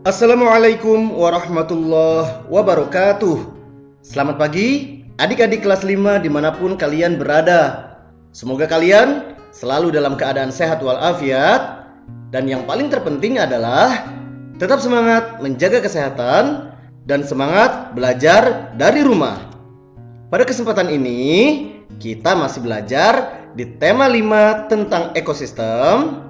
Assalamualaikum warahmatullahi wabarakatuh. Selamat pagi adik-adik kelas 5 dimanapun kalian berada. Semoga kalian selalu dalam keadaan sehat walafiat. Dan yang paling terpenting adalah tetap semangat menjaga kesehatan dan semangat belajar dari rumah. Pada kesempatan ini kita masih belajar di tema 5 tentang ekosistem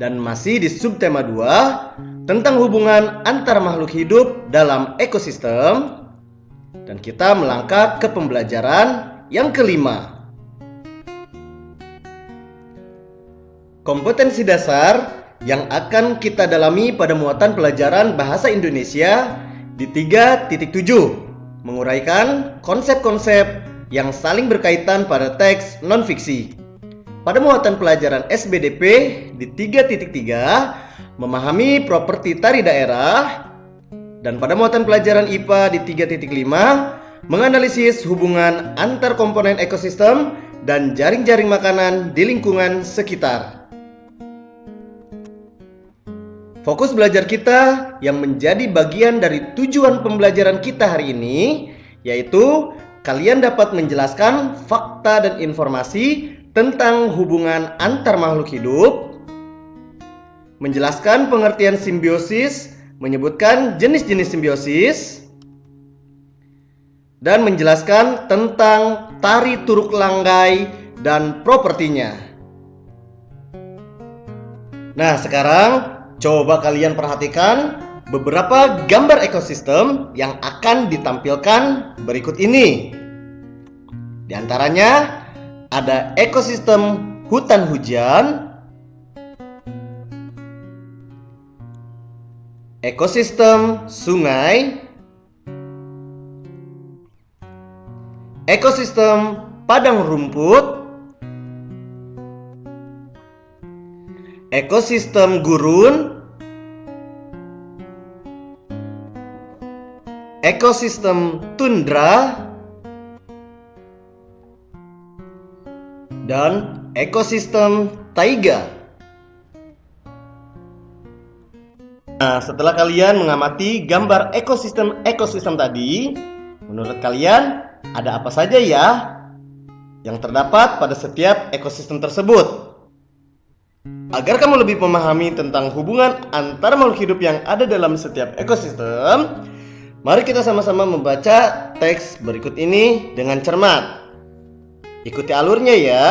dan masih di subtema 2 tentang hubungan antar makhluk hidup dalam ekosistem, dan kita melangkah ke pembelajaran yang kelima. Kompetensi dasar yang akan kita dalami pada muatan pelajaran bahasa Indonesia di 3.7, menguraikan konsep-konsep yang saling berkaitan pada teks non-fiksi. Pada muatan pelajaran SBDP di 3.3, memahami properti tari daerah, dan pada muatan pelajaran IPA di 3.5, menganalisis hubungan antar komponen ekosistem dan jaring-jaring makanan di lingkungan sekitar. Fokus belajar kita yang menjadi bagian dari tujuan pembelajaran kita hari ini, yaitu kalian dapat menjelaskan fakta dan informasi tentang hubungan antar makhluk hidup, menjelaskan pengertian simbiosis, menyebutkan jenis-jenis simbiosis, dan menjelaskan tentang tari Turuk Langgai dan propertinya. Nah, sekarang coba kalian perhatikan beberapa gambar ekosistem yang akan ditampilkan berikut ini. Di antaranya ada ekosistem hutan hujan, ekosistem sungai, ekosistem padang rumput, ekosistem gurun, ekosistem tundra, dan ekosistem taiga. Nah, setelah kalian mengamati gambar ekosistem tadi, menurut kalian ada apa saja ya yang terdapat pada setiap ekosistem tersebut? Agar kamu lebih memahami tentang hubungan antar makhluk hidup yang ada dalam setiap ekosistem, mari kita sama-sama membaca teks berikut ini dengan cermat. Ikuti alurnya ya.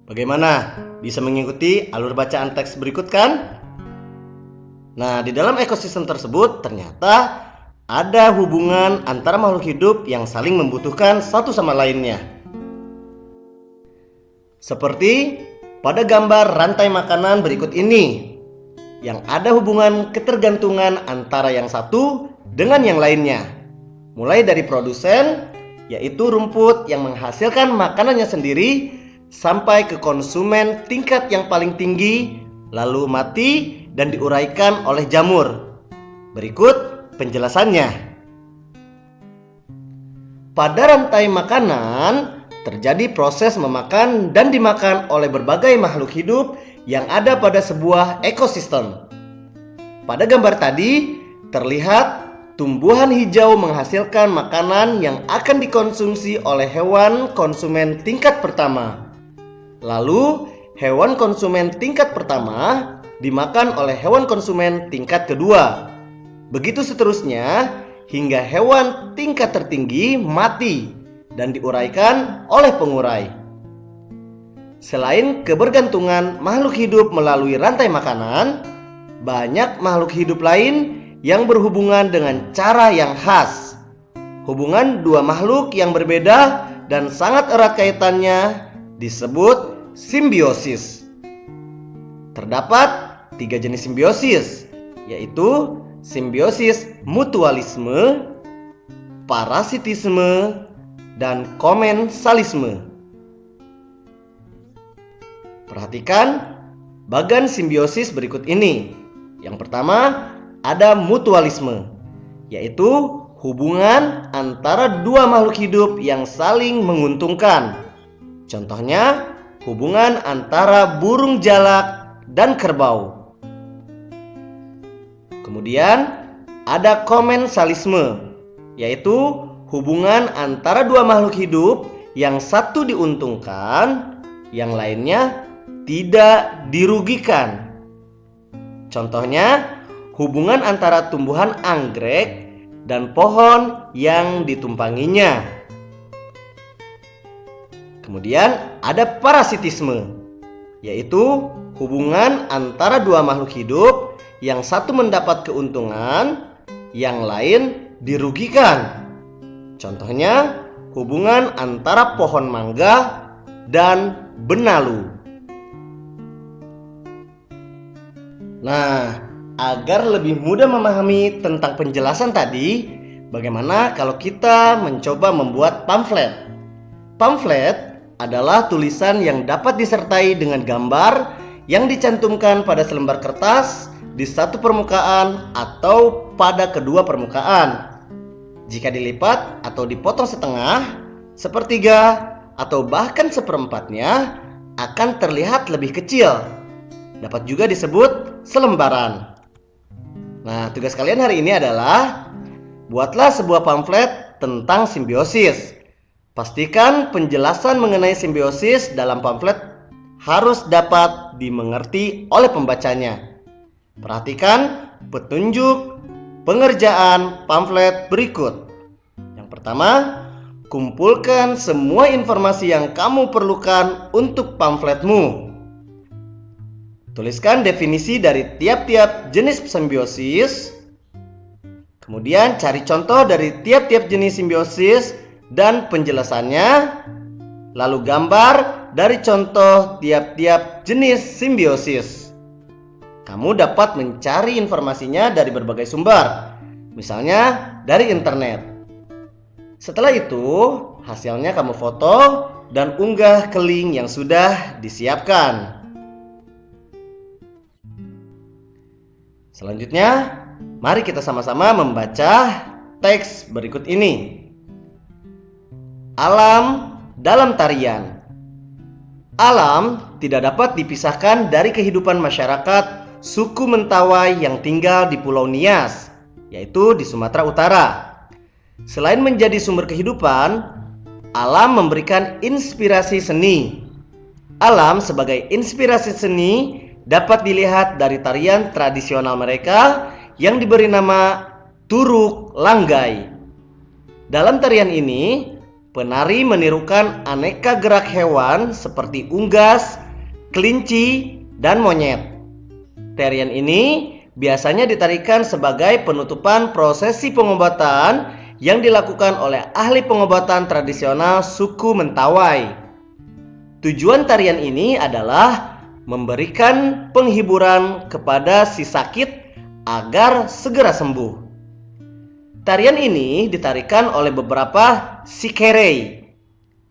Bagaimana? Bisa mengikuti alur bacaan teks berikut kan? Nah, di dalam ekosistem tersebut ternyata ada hubungan antara makhluk hidup yang saling membutuhkan satu sama lainnya. Seperti pada gambar rantai makanan berikut ini, yang ada hubungan ketergantungan antara yang satu dengan yang lainnya. Mulai dari produsen, yaitu rumput yang menghasilkan makanannya sendiri, sampai ke konsumen tingkat yang paling tinggi, lalu mati dan diuraikan oleh jamur. Berikut penjelasannya. Pada rantai makanan, terjadi proses memakan dan dimakan oleh berbagai makhluk hidup yang ada pada sebuah ekosistem. Pada gambar tadi, terlihat tumbuhan hijau menghasilkan makanan yang akan dikonsumsi oleh hewan konsumen tingkat pertama. Lalu, hewan konsumen tingkat pertama dimakan oleh hewan konsumen tingkat kedua. Begitu seterusnya, hingga hewan tingkat tertinggi mati dan diuraikan oleh pengurai. Selain kebergantungan makhluk hidup melalui rantai makanan, banyak makhluk hidup lain yang berhubungan dengan cara yang khas. Hubungan dua makhluk yang berbeda dan sangat erat kaitannya disebut simbiosis. Terdapat 3 jenis simbiosis, yaitu simbiosis mutualisme, parasitisme, dan komensalisme. Perhatikan bagan simbiosis berikut ini. Yang pertama, ada mutualisme, yaitu hubungan antara dua makhluk hidup yang saling menguntungkan. Contohnya, hubungan antara burung jalak dan kerbau. Kemudian, ada komensalisme, yaitu hubungan antara dua makhluk hidup yang satu diuntungkan, yang lainnya tidak dirugikan. Contohnya, hubungan antara tumbuhan anggrek dan pohon yang ditumpanginya. Kemudian ada parasitisme, yaitu hubungan antara dua makhluk hidup yang satu mendapat keuntungan, yang lain dirugikan. Contohnya, hubungan antara pohon mangga dan benalu. Nah, agar lebih mudah memahami tentang penjelasan tadi, bagaimana kalau kita mencoba membuat pamflet? Pamflet adalah tulisan yang dapat disertai dengan gambar yang dicantumkan pada selembar kertas di satu permukaan atau pada kedua permukaan. Jika dilipat atau dipotong setengah, sepertiga, atau bahkan seperempatnya, akan terlihat lebih kecil. Dapat juga disebut selembaran. Nah, tugas kalian hari ini adalah buatlah sebuah pamflet tentang simbiosis. Pastikan penjelasan mengenai simbiosis dalam pamflet harus dapat dimengerti oleh pembacanya. Perhatikan petunjuk pengerjaan pamflet berikut. Yang pertama, kumpulkan semua informasi yang kamu perlukan untuk pamfletmu. Tuliskan definisi dari tiap-tiap jenis simbiosis. Kemudian cari contoh dari tiap-tiap jenis simbiosis dan penjelasannya. Lalu gambar dari contoh tiap-tiap jenis simbiosis. Kamu dapat mencari informasinya dari berbagai sumber, misalnya dari internet. Setelah itu, hasilnya kamu foto dan unggah ke link yang sudah disiapkan. Selanjutnya, mari kita sama-sama membaca teks berikut ini. Alam dalam tarian. Alam tidak dapat dipisahkan dari kehidupan masyarakat suku Mentawai yang tinggal di Pulau Nias, yaitu di Sumatera Utara. Selain menjadi sumber kehidupan, alam memberikan inspirasi seni. Alam sebagai inspirasi seni dapat dilihat dari tarian tradisional mereka yang diberi nama Turuk Langgai. Dalam tarian ini, penari menirukan aneka gerak hewan seperti unggas, kelinci, dan monyet. Tarian ini biasanya ditarikan sebagai penutupan prosesi pengobatan yang dilakukan oleh ahli pengobatan tradisional suku Mentawai. Tujuan tarian ini adalah memberikan penghiburan kepada si sakit agar segera sembuh. Tarian ini ditarikan oleh beberapa sikerei,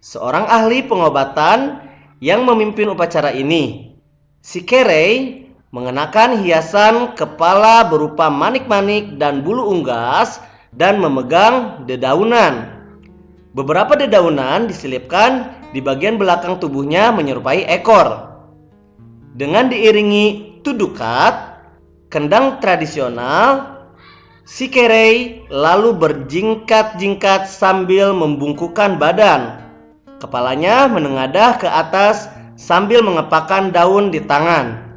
seorang ahli pengobatan yang memimpin upacara ini. Sikerei mengenakan hiasan kepala berupa manik-manik dan bulu unggas dan memegang dedaunan. Beberapa dedaunan diselipkan di bagian belakang tubuhnya menyerupai ekor. Dengan diiringi tudukat, kendang tradisional, sikerei lalu berjingkat-jingkat sambil membungkukkan badan. Kepalanya menengadah ke atas sambil mengepakkan daun di tangan.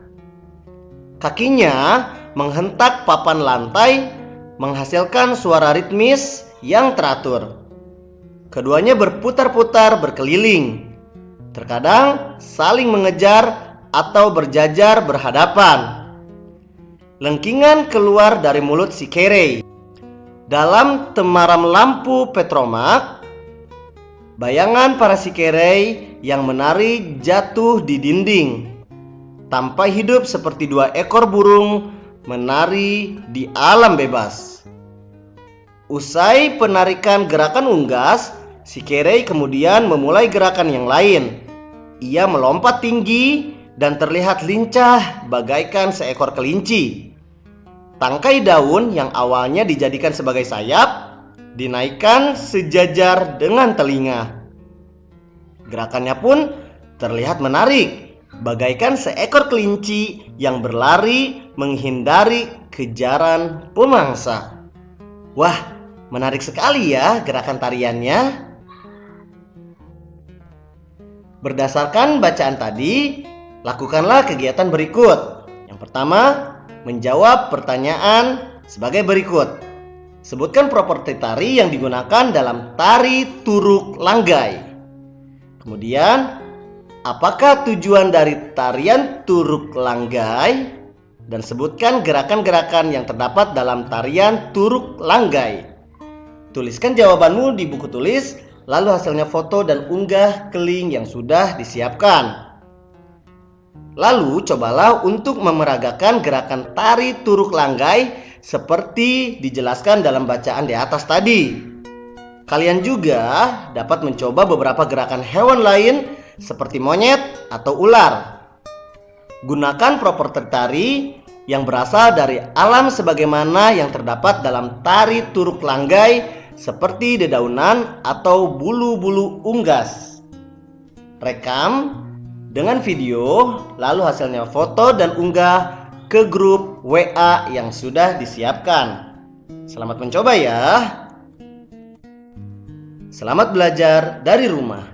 Kakinya menghentak papan lantai, menghasilkan suara ritmis yang teratur. Keduanya berputar-putar berkeliling, terkadang saling mengejar atau berjajar berhadapan. Lengkingan keluar dari mulut sikerei. Dalam temaram lampu petromak, Bayangan para si kerei yang menari jatuh di dinding. Tampai hidup seperti dua ekor burung menari di alam bebas. Usai penarikan gerakan unggas, si kerei kemudian memulai gerakan yang lain. Ia melompat tinggi dan terlihat lincah bagaikan seekor kelinci. Tangkai daun yang awalnya dijadikan sebagai sayap dinaikkan sejajar dengan telinga. Gerakannya pun terlihat menarik, bagaikan seekor kelinci yang berlari menghindari kejaran pemangsa. Wah, menarik sekali ya gerakan tariannya. Berdasarkan bacaan tadi, lakukanlah kegiatan berikut. Yang pertama, menjawab pertanyaan sebagai berikut. Sebutkan properti tari yang digunakan dalam tari Turuk Langgai. Kemudian, apakah tujuan dari tarian Turuk Langgai? Dan sebutkan gerakan-gerakan yang terdapat dalam tarian Turuk Langgai. Tuliskan jawabanmu di buku tulis, lalu hasilnya foto dan unggah ke link yang sudah disiapkan. Lalu cobalah untuk memeragakan gerakan tari Turuk Langgai seperti dijelaskan dalam bacaan di atas tadi. Kalian juga dapat mencoba beberapa gerakan hewan lain seperti monyet atau ular. Gunakan properti tari yang berasal dari alam sebagaimana yang terdapat dalam tari Turuk Langgai seperti dedaunan atau bulu-bulu unggas. Rekam dengan video, lalu hasilnya foto dan unggah ke grup WA yang sudah disiapkan. Selamat mencoba ya. Selamat belajar dari rumah.